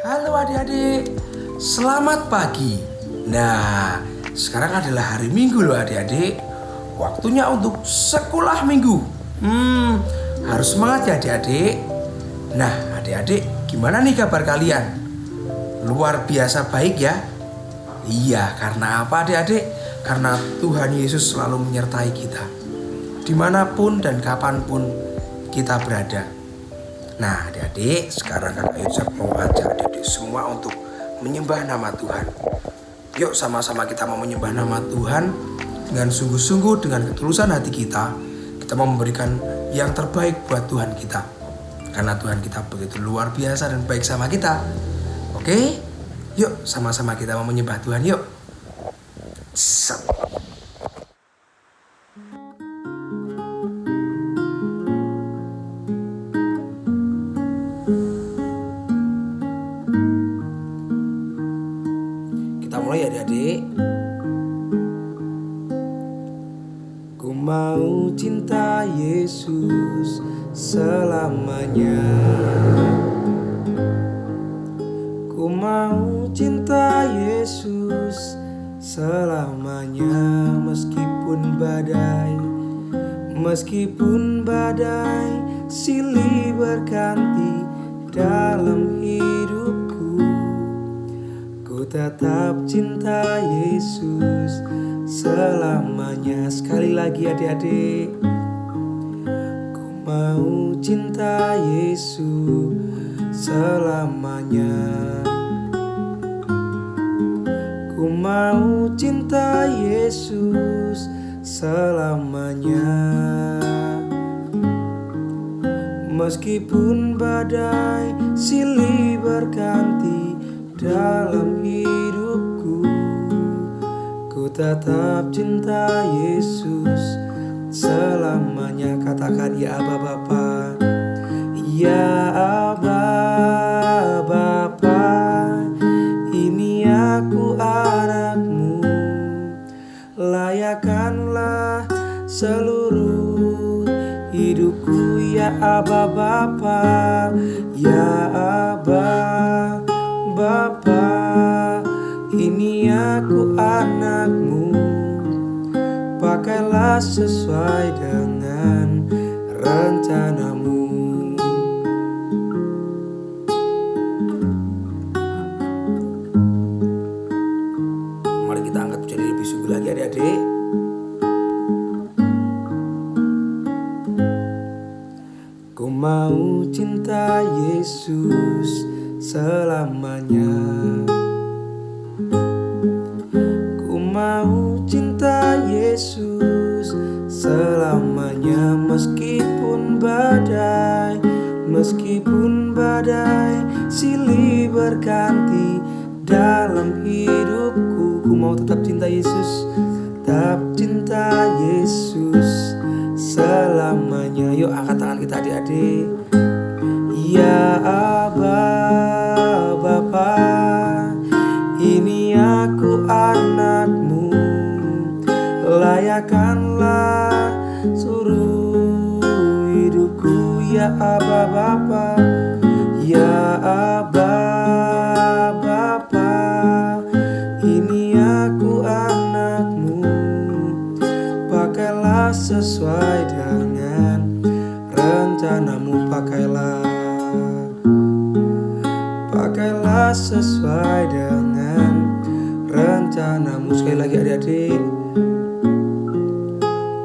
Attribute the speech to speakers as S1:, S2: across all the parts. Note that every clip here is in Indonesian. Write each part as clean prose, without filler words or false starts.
S1: Halo adik-adik, selamat pagi. Nah, sekarang adalah hari Minggu loh adik-adik. Waktunya untuk sekolah minggu. Harus semangat ya adik-adik. Nah adik-adik, gimana nih kabar kalian? Luar biasa baik ya? Iya, karena apa adik-adik? Karena Tuhan Yesus selalu menyertai kita dimanapun dan kapanpun kita berada. Nah adik-adik, sekarang kakak Yusuf mau ajak adik-adik semua untuk menyembah nama Tuhan. Yuk sama-sama kita mau menyembah nama Tuhan dengan sungguh-sungguh, dengan ketulusan hati kita. Kita mau memberikan yang terbaik buat Tuhan kita, karena Tuhan kita begitu luar biasa dan baik sama kita. Oke, yuk sama-sama kita mau menyembah Tuhan yuk. Kita mulai ya adik-adik. Ku mau cinta Yesus selamanya. Ku mau cinta Yesus selamanya. Meskipun badai silih berganti dalam hidupku, ku tetap cinta Yesus selamanya. Sekali lagi adik-adik. Ku mau cinta Yesus selamanya. Ku mau cinta Yesus selamanya. Meskipun badai silih berganti dalam hidupku, ku tetap cinta Yesus selamanya. Katakan ya Aba Bapa. Ya Aba Bapa, ini aku anakmu. Layakkanlah seluruh hidupku ya Aba Bapa. Ya Aba Bapa, ini aku anakmu. Pakailah sesuai dengan rencanamu. Mari kita angkat menjadi lebih sungguh lagi adik-adik. Ku mau cinta Yesus selamanya. Ku mau cinta Yesus selamanya. Meskipun badai silih berganti dalam hidupku, ku mau tetap cinta Yesus, tetap cinta Yesus selamanya. Yuk angkat tangan kita adik-adik. Ya Aba Bapa, ini aku anakmu. Layakkanlah seluruh hidupku ya Aba Bapa. Ya Aba Bapa, ini aku anakmu. Pakailah sesuai dengan rencanamu. Pakailah sesuai dengan rencanamu. Sekali lagi adik-adik.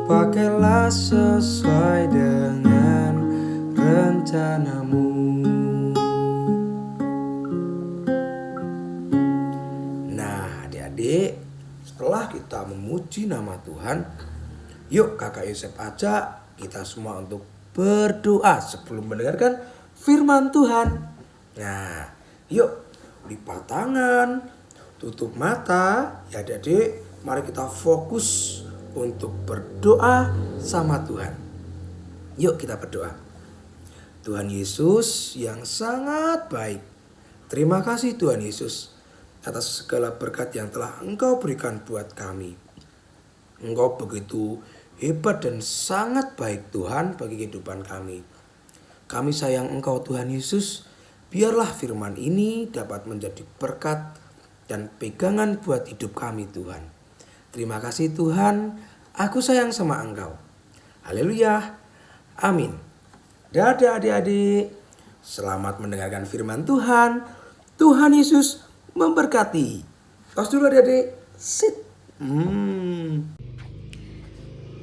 S1: Pakailah sesuai dengan rencanamu. Nah adik-adik, setelah kita memuji nama Tuhan, yuk kakak Yusuf ajak kita semua untuk berdoa sebelum mendengarkan firman Tuhan. Nah yuk lipat tangan, tutup mata ya adik-adik. Mari kita fokus untuk berdoa sama Tuhan. Yuk kita berdoa. Tuhan Yesus yang sangat baik, terima kasih Tuhan Yesus atas segala berkat yang telah Engkau berikan buat kami. Engkau begitu hebat dan sangat baik Tuhan bagi kehidupan kami. Kami sayang Engkau Tuhan Yesus. Biarlah firman ini dapat menjadi berkat dan pegangan buat hidup kami Tuhan. Terima kasih Tuhan, aku sayang sama Engkau. Haleluya, amin. Dadah adik-adik, selamat mendengarkan firman Tuhan. Tuhan Yesus memberkati. Tos dulu adik-adik, sit.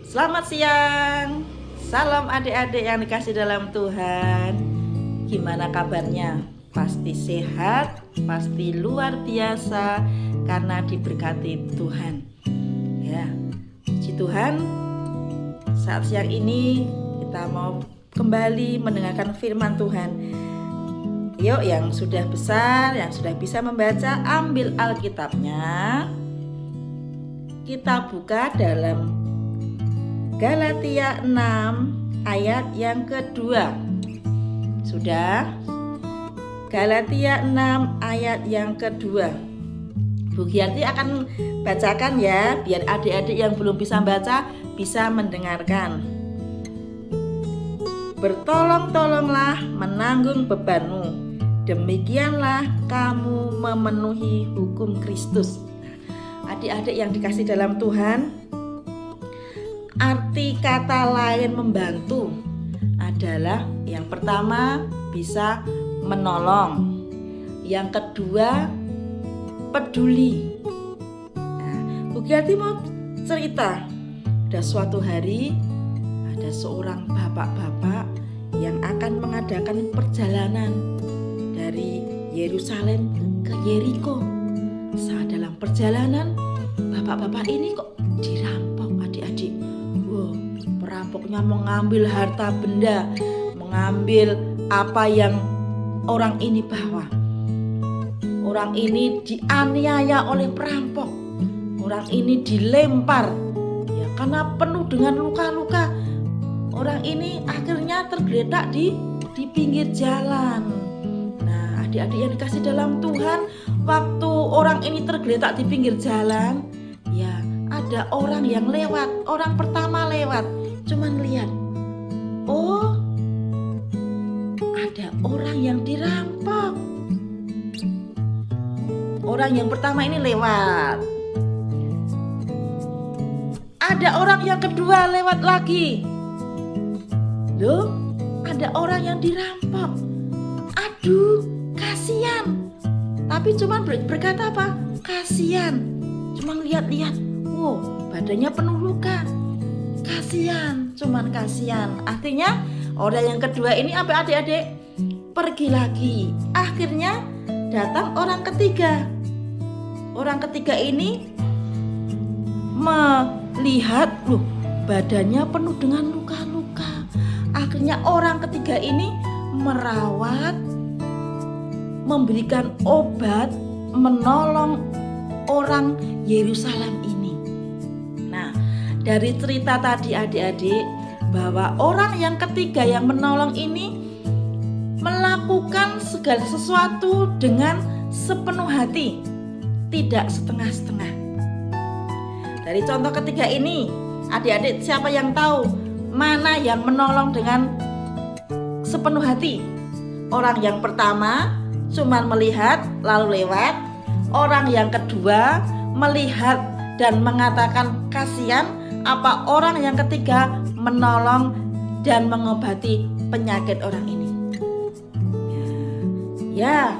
S2: Selamat siang, salam adik-adik yang dikasih dalam Tuhan. Gimana kabarnya? Pasti sehat, pasti luar biasa karena diberkati Tuhan. Ya, puji Tuhan. Saat siang ini kita mau kembali mendengarkan firman Tuhan. Yuk, yang sudah besar, yang sudah bisa membaca, ambil Alkitabnya. Kita buka dalam Galatia 6 ayat yang kedua. Sudah? Galatia 6 ayat yang kedua. Bu Giarti akan bacakan ya, biar adik-adik yang belum bisa baca bisa mendengarkan. Bertolong-tolonglah menanggung bebanmu, demikianlah kamu memenuhi hukum Kristus. Adik-adik yang dikasih dalam Tuhan, arti kata lain membantu adalah yang pertama bisa menolong, yang kedua peduli. Nah, Bu Giarti mau cerita, ada suatu hari ada seorang bapak-bapak yang akan mengadakan perjalanan dari Yerusalem ke Yeriko. Saat dalam perjalanan, bapak-bapak ini kok dirampok adik-adik. Wow, perampoknya mengambil harta benda, mengambil apa yang orang ini bawa. Orang ini dianiaya oleh perampok. Orang ini dilempar, ya, karena penuh dengan luka-luka. Orang ini akhirnya tergeletak di pinggir jalan. Nah, adik-adik yang dikasih dalam Tuhan, waktu orang ini tergeletak di pinggir jalan, ya ada orang yang lewat. Orang pertama lewat, cuman lihat, oh, ada orang yang dirampok. Orang yang pertama ini lewat. Ada orang yang kedua lewat lagi. Loh, ada orang yang dirampok. Aduh, kasihan. Tapi cuman berkata apa? Kasihan. Cuman lihat-lihat. Wow, badannya penuh luka. Kasihan, cuman kasihan. Artinya orang yang kedua ini apa adik-adik? Pergi lagi. Akhirnya datang orang ketiga. Orang ketiga ini melihat, loh, badannya penuh dengan luka-luka. Akhirnya orang ketiga ini merawat, memberikan obat, menolong orang Yerusalem ini. Nah, dari cerita tadi adik-adik, bahwa orang yang ketiga yang menolong ini melakukan segala sesuatu dengan sepenuh hati, tidak setengah-setengah. Dari contoh ketiga ini, adik-adik siapa yang tahu mana yang menolong dengan sepenuh hati? Orang yang pertama cuma melihat lalu lewat. Orang yang kedua melihat dan mengatakan kasihan. Apa orang yang ketiga menolong dan mengobati penyakit orang ini? Ya,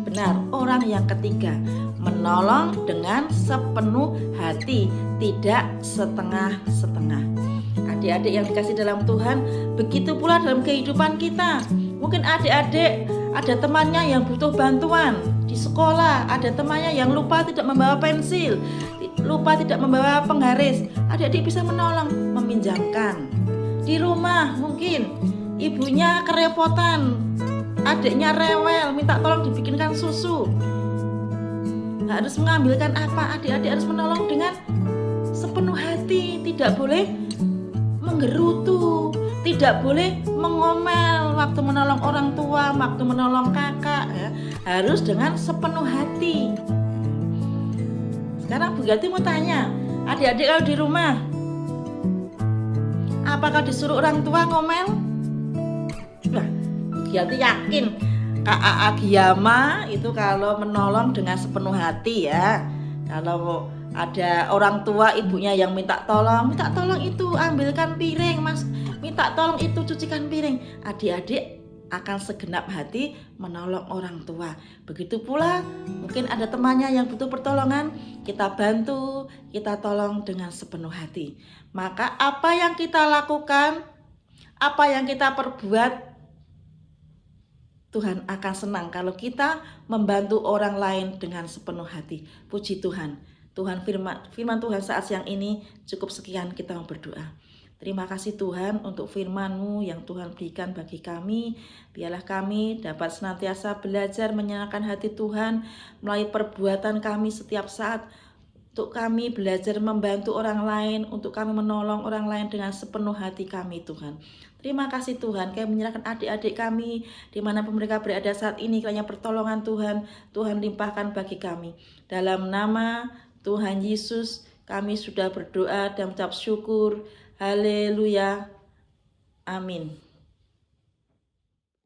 S2: benar, orang yang ketiga menolong dengan sepenuh hati, tidak setengah-setengah. Adik-adik yang dikasih dalam Tuhan, begitu pula dalam kehidupan kita. Mungkin adik-adik ada temannya yang butuh bantuan di sekolah, ada temannya yang lupa tidak membawa pensil, lupa tidak membawa penggaris. Adik-adik bisa menolong, meminjamkan. Di rumah mungkin ibunya kerepotan, adiknya rewel, minta tolong dibikinkan susu. Harus mengambilkan apa? Adik-adik harus menolong dengan sepenuh hati, tidak boleh menggerutu, tidak boleh mengomel waktu menolong orang tua, waktu menolong kakak, ya. Harus dengan sepenuh hati. Sekarang Bu Giarti mau tanya, adik-adik kalau di rumah, apakah disuruh orang tua ngomel? Nah, Bu Giarti yakin KAA Giyama itu kalau menolong dengan sepenuh hati ya. Kalau ada orang tua ibunya yang minta tolong itu ambilkan piring mas, minta tolong itu cucikan piring, adik-adik akan segenap hati menolong orang tua. Begitu pula mungkin ada temannya yang butuh pertolongan, kita bantu, kita tolong dengan sepenuh hati. Maka apa yang kita lakukan, apa yang kita perbuat, Tuhan akan senang kalau kita membantu orang lain dengan sepenuh hati. Puji Tuhan. Firman Tuhan saat siang ini cukup sekian, kita mau berdoa. Terima kasih Tuhan untuk firman-Mu yang Tuhan berikan bagi kami. Biarlah kami dapat senantiasa belajar menyenangkan hati Tuhan melalui perbuatan kami setiap saat. Untuk kami belajar membantu orang lain, untuk kami menolong orang lain dengan sepenuh hati kami Tuhan. Terima kasih Tuhan, kami menyerahkan adik-adik kami dimanapun mereka berada saat ini, kiranya pertolongan Tuhan limpahkan bagi kami. Dalam nama Tuhan Yesus kami sudah berdoa dan mengucap syukur. Haleluya. Amin.